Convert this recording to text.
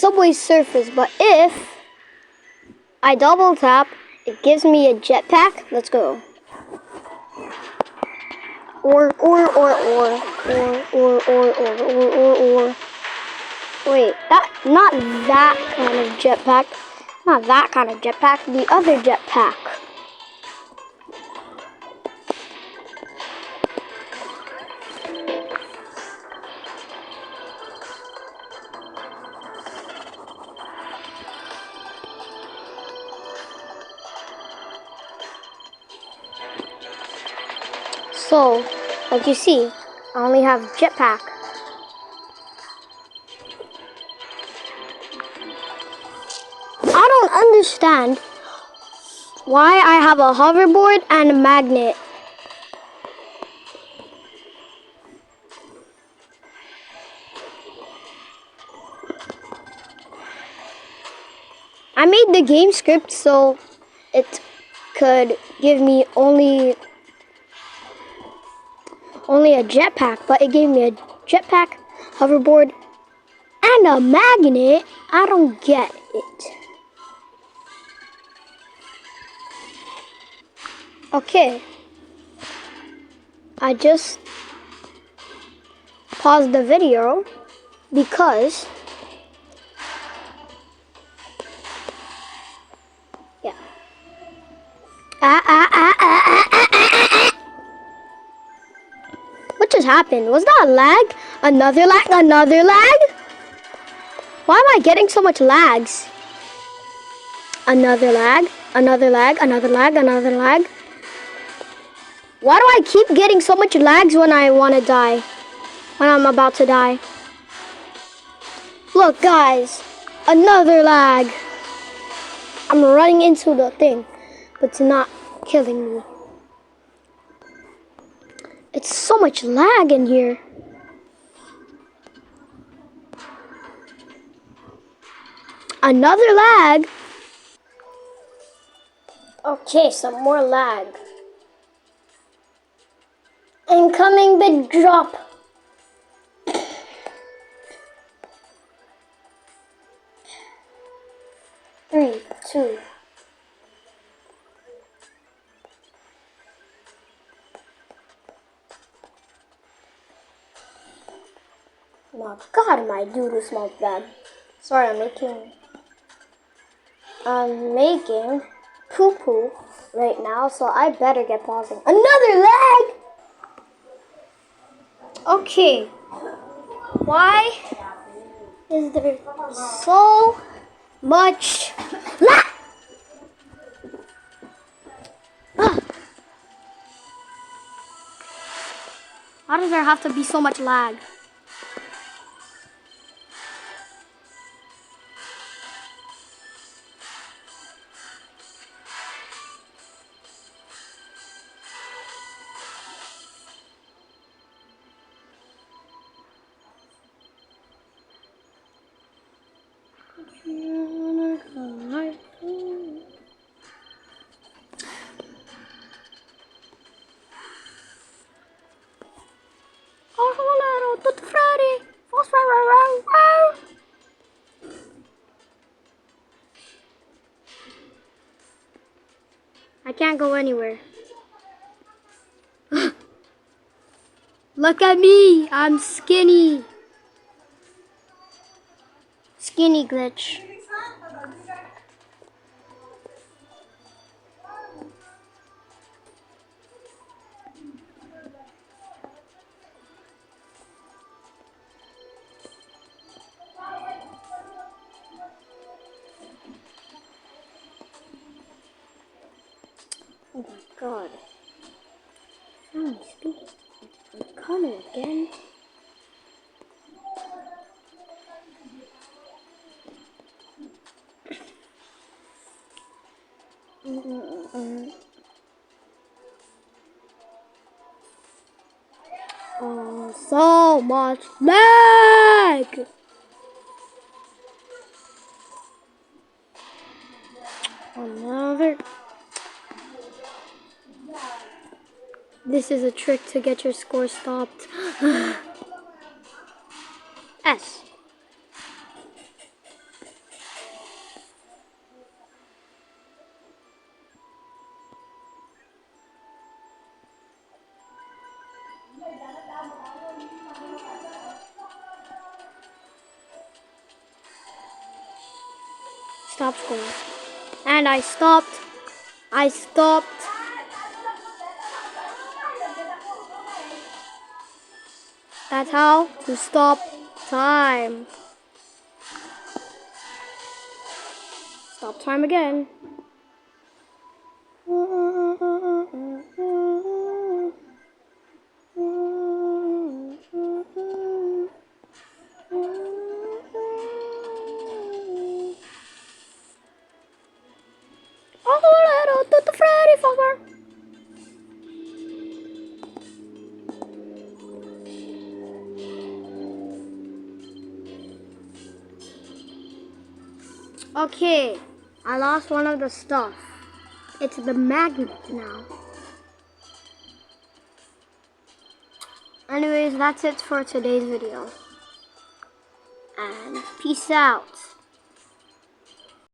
subway surface, but if I double tap, it gives me a jetpack. Let's go. Or. Wait, not that kind of jetpack. Not that kind of jetpack. The other jetpack. So, like you see, I only have jetpack. I don't understand why I have a hoverboard and a magnet. I made the game script so it could give me only a jetpack, but it gave me a jetpack, hoverboard, and a magnet. I don't get it. Okay. I just paused the video because yeah. What just happened? Was that a lag? Another lag? Another lag? Why am I getting so much lags? Another lag? Another lag? Another lag? Another lag? Why do I keep getting so much lags when I want to die? When I'm about to die? Look, guys. Another lag. I'm running into the thing, but it's not killing me. It's so much lag in here. Another lag. Okay, some more lag. Incoming big drop. 3, 2. My God, my doodle smells bad. Sorry, I'm making poo-poo right now, so I better get pausing. Another lag! Okay. Why is there so much lag? Why does there have to be so much lag? I can't go anywhere. Look at me, I'm skinny. Skinny glitch. Oh my God. I'm stupid. I'm coming again. Oh, so much lag. Another. This is a trick to get your score stopped. S. Stop scrolling. And I stopped. I stopped. That's how to stop time. Stop time again. Oh, little Tutti Freddy Fogger. Okay, I lost one of the stuff. It's the magnet now. Anyways, that's it for today's video. And peace out.